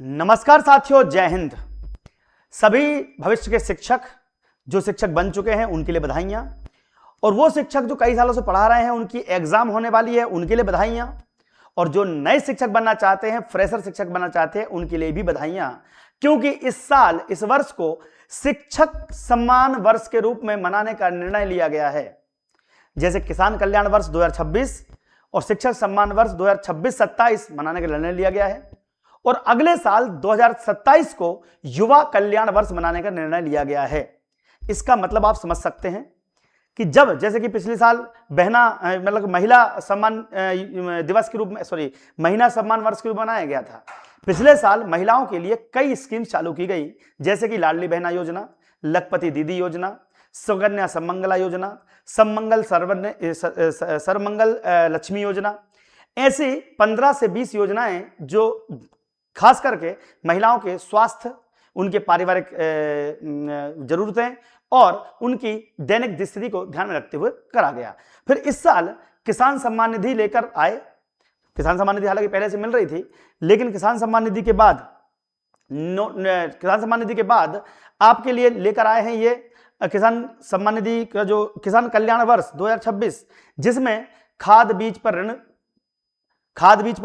नमस्कार साथियों, जय हिंद। सभी भविष्य के शिक्षक जो शिक्षक बन चुके हैं उनके लिए बधाइयां, और वो शिक्षक जो कई सालों से पढ़ा रहे हैं उनकी एग्जाम होने वाली है उनके लिए बधाइयां, और जो नए शिक्षक बनना चाहते हैं, फ्रेशर शिक्षक बनना चाहते हैं, उनके लिए भी बधाइयां, क्योंकि इस वर्ष को शिक्षक सम्मान वर्ष के रूप में मनाने का निर्णय लिया गया है। जैसे किसान कल्याण वर्ष 2026 और शिक्षक सम्मान वर्ष 2026-27 मनाने का निर्णय लिया गया है, और अगले साल 2027 को युवा कल्याण वर्ष मनाने का निर्णय लिया गया है। इसका मतलब आप समझ सकते हैं कि जैसे कि पिछले साल महिला सम्मान दिवस के रूप में महीना सम्मान वर्ष के रूप में मनाया गया था। पिछले साल महिलाओं के लिए कई स्कीम्स चालू की गई, जैसे कि लाडली बहना योजना, लखपति दीदी योजना, सुकन्या समंगला योजना, सर्वमंगल लक्ष्मी योजना। ऐसी 15 से 20 योजनाएं जो खास करके महिलाओं के स्वास्थ्य, उनके पारिवारिक जरूरतें और उनकी दैनिक स्थिति को ध्यान में रखते हुए करा गया। फिर इस साल किसान सम्मान निधि लेकर आए। किसान सम्मान निधि हालांकि पहले से मिल रही थी, लेकिन किसान सम्मान निधि के बाद आपके लिए लेकर आए हैं ये किसान सम्मान निधि का जो किसान कल्याण वर्ष 2026, जिसमें खाद बीज पर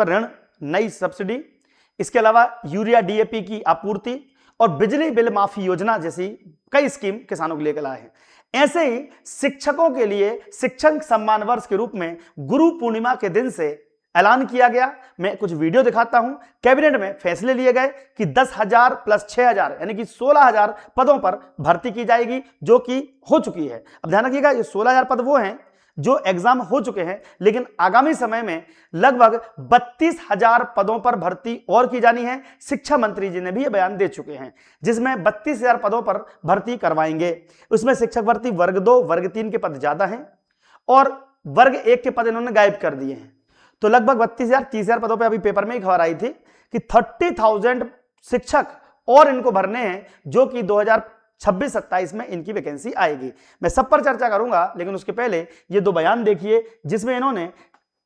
ऋण, नई सब्सिडी, इसके अलावा यूरिया डीएपी की आपूर्ति और बिजली बिल माफी योजना जैसी कई स्कीम किसानों के लिए लेकर आए हैं। ऐसे ही शिक्षकों के लिए शिक्षक सम्मान वर्ष के रूप में गुरु पूर्णिमा के दिन से ऐलान किया गया। मैं कुछ वीडियो दिखाता हूं। कैबिनेट में फैसले लिए गए कि 10,000 प्लस 6,000 यानी कि 16,000 पदों पर भर्ती की जाएगी, जो कि हो चुकी है। अब ध्यान रखिएगा, ये 16,000 पद वो हैं जो एग्जाम हो चुके हैं, लेकिन आगामी समय में लगभग 32,000 पदों पर भर्ती और की जानी है। शिक्षा मंत्री जी ने भी यह बयान दे चुके हैं, जिसमें 32,000 पदों पर भर्ती करवाएंगे। उसमें शिक्षक भर्ती वर्ग 2, वर्ग 3 के पद ज्यादा हैं और वर्ग 1 के पद इन्होंने गायब कर दिए हैं। तो लगभग 32,000 30,000 पदों पर अभी पेपर में ही खबर आई थी कि 30,000 शिक्षक और इनको भरने हैं, जो कि 2026-27 में इनकी वैकेंसी आएगी। मैं सब पर चर्चा करूंगा, लेकिन उसके पहले ये दो बयान देखिए, जिसमें इन्होंने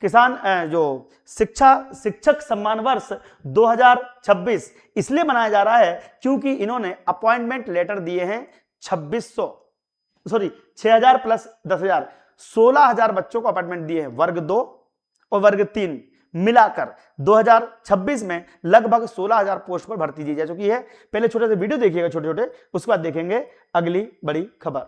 किसान जो शिक्षक सम्मान वर्ष 2026 इसलिए मनाया जा रहा है क्योंकि इन्होंने अपॉइंटमेंट लेटर दिए हैं 6,000 प्लस 10,000 16,000 बच्चों को अपॉइंटमेंट दिए हैं। वर्ग 2 और वर्ग 3 मिलाकर 2026 में लगभग 16,000 पोस्ट पर भर्ती दी जा चुकी है। पहले छोटे से वीडियो देखिएगा, छोटे, उसके बाद देखेंगे अगली बड़ी खबर।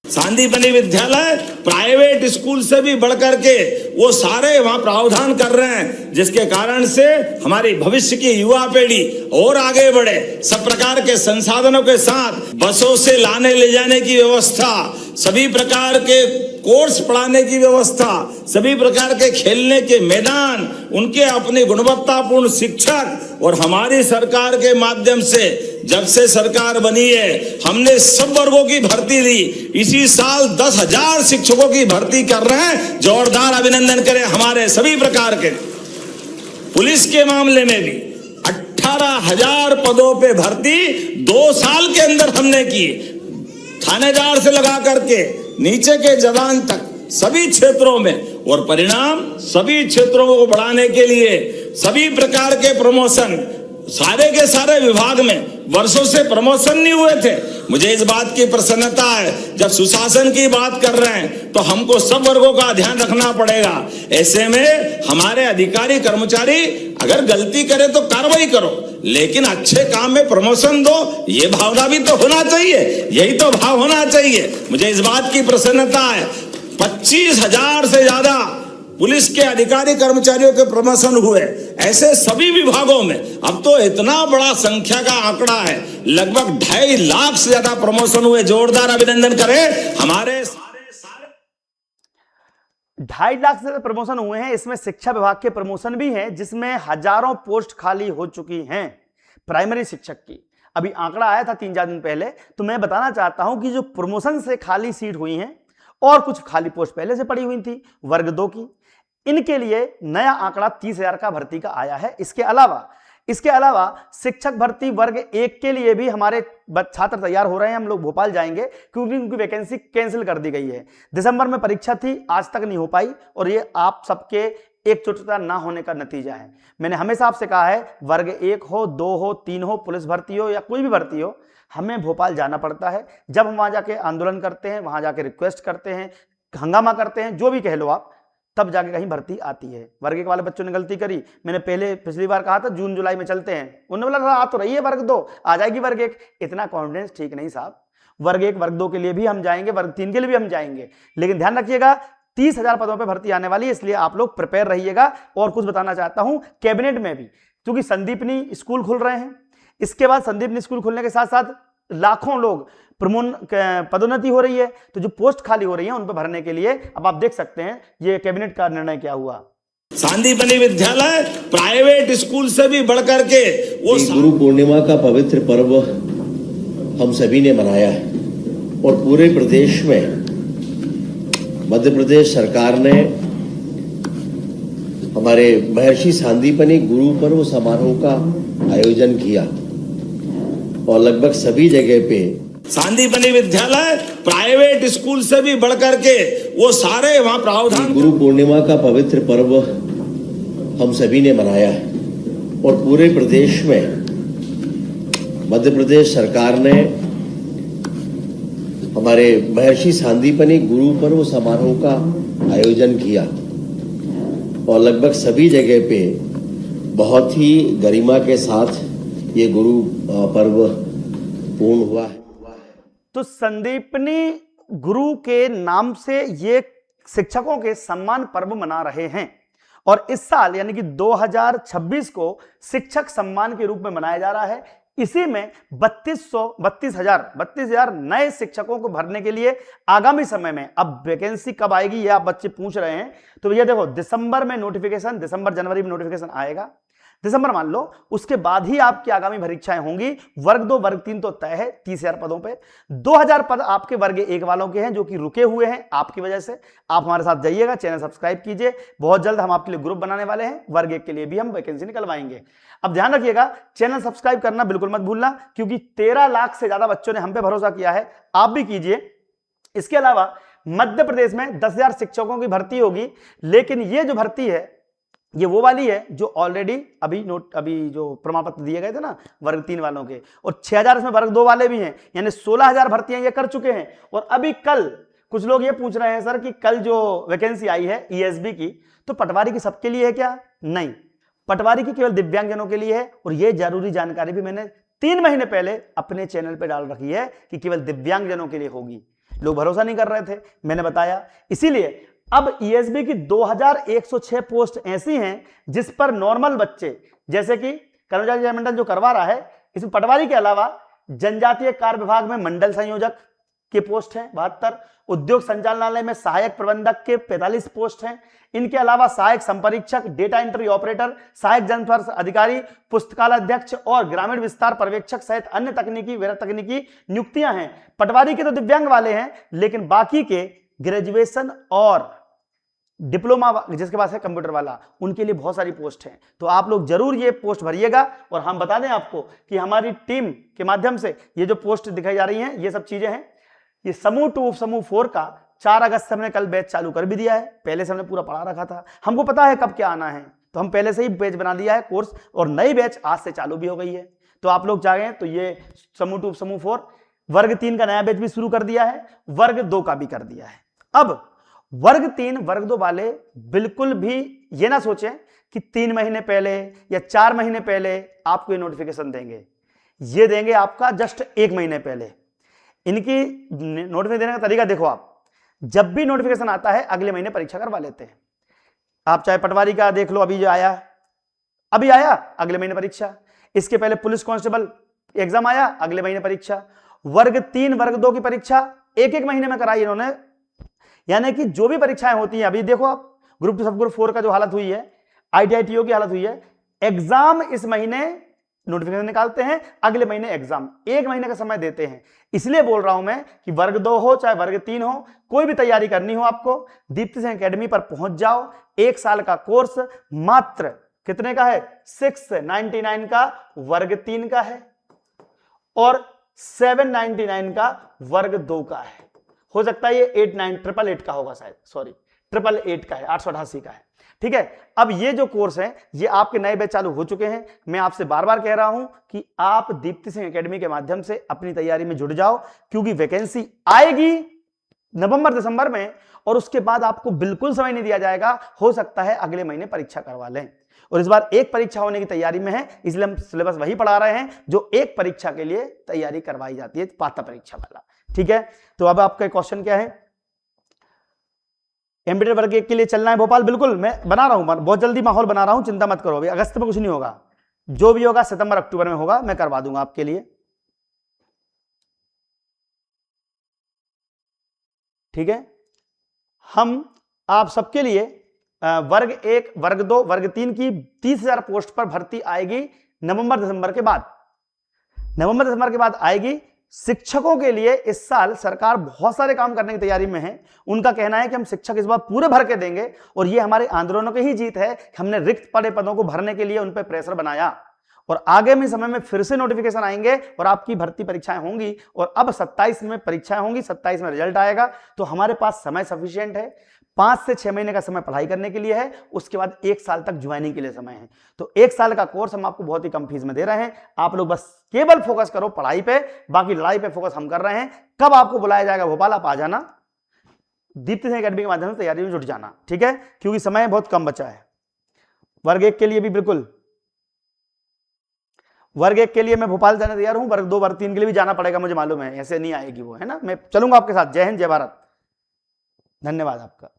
सांदीपनी विद्यालय प्राइवेट स्कूल से भी बढ़कर के वो सारे वहां प्रावधान कर रहे हैं, जिसके कारण से हमारी भविष्य की युवा पीढ़ी और आगे बढ़े। सब प्रकार के संसाधनों के साथ बसों से लाने ले जाने की व्यवस्था, सभी प्रकार के कोर्स पढ़ाने की व्यवस्था, सभी प्रकार के खेलने के मैदान, उनके अपने गुणवत्तापूर्ण शिक्षक, और हमारी सरकार के माध्यम से जब से सरकार बनी है हमने सब वर्गों की भर्ती दी। इसी साल 10,000 शिक्षकों की भर्ती कर रहे हैं। जोरदार अभिनंदन करें हमारे सभी प्रकार के। पुलिस के मामले में भी 18,000 पदों पे भर्ती 2 साल के अंदर हमने की। थानेदार से लगा करके नीचे के जवान तक सभी क्षेत्रों में, और परिणाम सभी क्षेत्रों को बढ़ाने के लिए सभी प्रकार के प्रमोशन, सारे के सारे विभाग में वर्षों से प्रमोशन नहीं हुए थे। मुझे इस बात की प्रसन्नता है, जब सुशासन की बात कर रहे हैं तो हमको सब वर्गों का ध्यान रखना पड़ेगा। ऐसे में हमारे अधिकारी कर्मचारी अगर गलती करे तो कार्रवाई करो, लेकिन अच्छे काम में प्रमोशन दो, ये भावना भी तो होना चाहिए, यही तो भाव होना चाहिए। मुझे इस बात की प्रसन्नता है, 25,000 से ज्यादा पुलिस के अधिकारी कर्मचारियों के प्रमोशन हुए। ऐसे सभी विभागों में अब तो इतना बड़ा संख्या का आंकड़ा है, लगभग 2.5 लाख से ज्यादा प्रमोशन हुए। जोरदार अभिनंदन करें हमारे सारे 2.5 लाख से प्रमोशन हुए हैं। इसमें शिक्षा विभाग के प्रमोशन भी हैं, जिसमें हजारों पोस्ट खाली हो चुकी हैं प्राइमरी शिक्षक की। अभी आंकड़ा आया था 3-4 दिन पहले, तो मैं बताना चाहता हूं कि जो प्रमोशन से खाली सीट हुई हैं और कुछ खाली पोस्ट पहले से पड़ी हुई थी वर्ग 2 की, इनके लिए नया आंकड़ा 30,000 का भर्ती का आया है। इसके अलावा शिक्षक भर्ती वर्ग 1 के लिए भी हमारे छात्र तैयार हो रहे हैं। हम लोग भोपाल जाएंगे क्योंकि उनकी वैकेंसी कैंसिल कर दी गई है। दिसंबर में परीक्षा थी, आज तक नहीं हो पाई, और ये आप सबके एकजुटता ना होने का नतीजा है। मैंने हमेशा आपसे कहा है, वर्ग 1 हो, 2 हो, 3 हो, पुलिस भर्ती हो या कोई भी भर्ती हो, हमें भोपाल जाना पड़ता है। जब हम वहां जाके आंदोलन करते हैं, वहां जाके रिक्वेस्ट करते हैं, हंगामा करते हैं, जो भी कह लो आप, तब जाके कहीं भर्ती आती है। वर्ग 1 वाले बच्चों ने गलती करी, मैंने पिछली बार कहा था जून जुलाई में चलते हैं, उन्होंने बोला आ तो रही है वर्ग 2, आ जाएगी वर्ग 1। इतना कॉन्फिडेंस ठीक नहीं साहब। वर्ग 1 वर्ग 2 के लिए भी हम जाएंगे, वर्ग 3 के लिए भी हम जाएंगे, लेकिन ध्यान रखिएगा 30,000 पदों पर भर्ती आने वाली है, इसलिए आप लोग प्रिपेयर रहिएगा। और कुछ बताना चाहता हूं, कैबिनेट में भी, क्योंकि संदीपनी स्कूल खुल रहे हैं, इसके बाद संदीपनी स्कूल खुलने के साथ साथ लाखों लोग पदोन्नति हो रही है, तो जो पोस्ट खाली हो रही है उन पर भरने के लिए अब आप देख सकते हैं ये कैबिनेट का निर्णय क्या हुआ। संदीपनी विद्यालय प्राइवेट स्कूल से भी बढ़कर के वो गुरु पूर्णिमा का पवित्र पर्व हम सभी ने मनाया है और पूरे प्रदेश में मध्य प्रदेश सरकार ने हमारे महर्षि सांदीपनि गुरु पर्व समारोह का आयोजन किया और लगभग सभी जगह पे संदीपनी विद्यालय प्राइवेट स्कूल से भी बढ़कर के वो सारे वहां प्रावधान। गुरु पूर्णिमा का पवित्र पर्व हम सभी ने मनाया है और पूरे प्रदेश में मध्य प्रदेश सरकार ने हमारे महर्षि सांदीपनि गुरु पर्व समारोह का आयोजन किया और लगभग सभी जगह पे बहुत ही गरिमा के साथ ये गुरु पर्व पूर्ण हुआ है। तो संदीपनी गुरु के नाम से ये शिक्षकों के सम्मान पर्व मना रहे हैं और इस साल यानी कि 2026 को शिक्षक सम्मान के रूप में मनाया जा रहा है। इसी में 32,000 नए शिक्षकों को भरने के लिए आगामी समय में, अब वैकेंसी कब आएगी ये आप बच्चे पूछ रहे हैं, तो भैया देखो दिसंबर में नोटिफिकेशन, दिसंबर जनवरी में नोटिफिकेशन आएगा, दिसंबर मान लो, उसके बाद ही आपकी आगामी परीक्षाएं होंगी। वर्ग 2 वर्ग 3 तो तय है 30,000 पदों पे, 2,000 पद आपके वर्ग 1 वालों के हैं जो कि रुके हुए हैं आपकी वजह से। आप हमारे साथ जाइएगा, चैनल सब्सक्राइब कीजिए, बहुत जल्द हम आपके लिए ग्रुप बनाने वाले हैं, वर्ग 1 के लिए भी हम वैकेंसी निकलवाएंगे। अब ध्यान रखिएगा, चैनल सब्सक्राइब करना बिल्कुल मत भूलना, क्योंकि 13 लाख से ज्यादा बच्चों ने हम पे भरोसा किया है, आप भी कीजिए। इसके अलावा मध्य प्रदेश में 10,000 शिक्षकों की भर्ती होगी, लेकिन ये जो भर्ती है ये वो वाली है जो ऑलरेडी अभी जो प्रमाण पत्र दिए गए थे ना वर्ग 3 वालों के, और 6,000 इसमें वर्ग 2 वाले भी हैं, यानी 16,000 भर्तियां ये कर चुके हैं। और अभी कल कुछ लोग ये पूछ रहे हैं सर कि कल जो वैकेंसी आई है ईएसबी की, तो पटवारी की सबके लिए है क्या? नहीं, पटवारी की केवल दिव्यांगजनों के लिए है। और ये जरूरी जानकारी भी मैंने 3 महीने पहले अपने चैनल पर डाल रखी है कि केवल दिव्यांगजनों के लिए होगी। लोग भरोसा नहीं कर रहे थे, मैंने बताया। इसीलिए अब ईएसबी की 2106 पोस्ट ऐसी हैं जिस पर नॉर्मल बच्चे, जैसे कि कर्मचारी मंडल जो करवा रहा है, इसमें पटवारी के अलावा जनजातीय कार्य विभाग में मंडल संयोजक के पोस्ट हैं 72, उद्योग संचालनालय में सहायक प्रबंधक के 45 पोस्ट हैं। इनके अलावा सहायक संपरीक्षक, डेटा एंट्री ऑपरेटर, सहायक जनस्वास्थ्य अधिकारी, पुस्तकालय अध्यक्ष और ग्रामीण विस्तार पर्यवेक्षक सहित अन्य तकनीकी गैर तकनीकी नियुक्तियां हैं। पटवारी के तो दिव्यांग वाले हैं, लेकिन बाकी के ग्रेजुएशन और डिप्लोमा जिसके पास है कंप्यूटर वाला, उनके लिए बहुत सारी पोस्ट हैं। तो आप लोग जरूर ये पोस्ट भरिएगा। और हम बता दें आपको कि हमारी टीम के माध्यम से ये जो पोस्ट दिखाई जा रही हैं, ये सब चीजें हैं। ये समूह 2 समूह 4 का 4 अगस्त से हमने कल बैच चालू कर भी दिया है। पहले से हमने पूरा पढ़ा रखा था, हमको पता है कब क्या आना है, तो हम पहले से ही बैच बना दिया है कोर्स, और नई बैच आज से चालू भी हो गई है। तो आप लोग चाहें तो ये समूह 2 समूह 4 वर्ग 3 का नया बैच भी शुरू कर दिया है, वर्ग 2 का भी कर दिया है। अब वर्ग 3 वर्ग 2 वाले बिल्कुल भी ये ना सोचें कि 3 महीने पहले या 4 महीने पहले आपको ये नोटिफिकेशन देंगे। ये देंगे आपका जस्ट 1 महीने पहले। इनकी नोटिफिकेशन देने का तरीका देखो, आप जब भी नोटिफिकेशन आता है अगले महीने परीक्षा करवा लेते हैं। आप चाहे पटवारी का देख लो, अभी जो आया, अभी आया, अगले महीने परीक्षा। इसके पहले पुलिस कांस्टेबल एग्जाम आया, अगले महीने परीक्षा। वर्ग 3 वर्ग 2 की परीक्षा 1-1 महीने में कराई इन्होंने। यानी कि जो भी परीक्षाएं होती हैं, अभी देखो आप ग्रुप 2 सब ग्रुप 4 का जो हालत हुई है, ITITO की हालत हुई है, एग्जाम इस महीने नोटिफिकेशन निकालते हैं, अगले महीने एग्जाम, 1 महीने का समय देते हैं। इसलिए बोल रहा हूं मैं कि वर्ग 2 हो चाहे वर्ग 3 हो, कोई भी तैयारी करनी हो आपको, दीप्ति सिंह एकेडमी पर पहुंच जाओ। 1 साल का कोर्स मात्र कितने का है? 699 का वर्ग 3 का है और 799 का वर्ग 2 का है। हो सकता है ये 898 का होगा शायद, सॉरी 888 का है, 888 का है। ठीक है, अब ये जो कोर्स है ये आपके नए बैच चालू हो चुके हैं। मैं आपसे बार बार कह रहा हूं कि आप दीप्ति सिंह एकेडमी के माध्यम से अपनी तैयारी में जुट जाओ, क्योंकि वैकेंसी आएगी नवंबर दिसंबर में और उसके बाद आपको बिल्कुल समय नहीं दिया जाएगा। हो सकता है अगले महीने परीक्षा करवा लें, और इस बार एक परीक्षा होने की तैयारी में है, इसलिए हम सिलेबस वही पढ़ा रहे हैं जो एक परीक्षा के लिए तैयारी करवाई जाती है, पात्र परीक्षा वाला। ठीक है, तो अब आपका क्वेश्चन क्या है? एमबीए वर्ग 1 के लिए चलना है भोपाल? बिल्कुल, मैं बना रहा हूं, बहुत जल्दी माहौल बना रहा हूं, चिंता मत करो। अभी अगस्त में कुछ नहीं होगा, जो भी होगा सितंबर अक्टूबर में होगा, मैं करवा दूंगा आपके लिए। ठीक है, हम आप सबके लिए वर्ग 1, वर्ग 2, वर्ग 3 की 30,000 पोस्ट पर भर्ती आएगी नवंबर दिसंबर के बाद। नवंबर दिसंबर के बाद आएगी। शिक्षकों के लिए इस साल सरकार बहुत सारे काम करने की तैयारी में है। उनका कहना है कि हम शिक्षक इस बार पूरे भर के देंगे, और ये हमारे आंदोलनों की ही जीत है कि हमने रिक्त पड़े पदों को भरने के लिए उन पर प्रेशर बनाया। और आगे में समय में फिर से नोटिफिकेशन आएंगे और आपकी भर्ती परीक्षाएं होंगी, और अब 27 में परीक्षाएं होंगी, 27 में रिजल्ट आएगा। तो हमारे पास समय सफिशिएंट है, 5 से 6 महीने का समय पढ़ाई करने के लिए है, उसके बाद 1 साल तक ज्वाइनिंग के लिए समय है। तो 1 साल का कोर्स हम आपको बहुत ही कम फीस में दे रहे हैं। आप लोग बस केवल फोकस करो पढ़ाई पे, बाकी लड़ाई पे फोकस हम कर रहे हैं। कब आपको बुलाया जाएगा भोपाल, आप आ जाना, दीप्ति सिंह एकेडमी के माध्यम से तैयारी में जुट जाना। ठीक है, क्योंकि समय बहुत कम बचा है। वर्ग 1 के लिए भी बिल्कुल, वर्ग 1 के लिए मैं भोपाल जाने तैयार हूं, वर्ग 2, वर्ग 3 के लिए भी जाना पड़ेगा, मुझे मालूम है, ऐसे नहीं आएगी वो, है ना। मैं चलूंगा आपके साथ। जय हिंद, जय भारत, धन्यवाद आपका।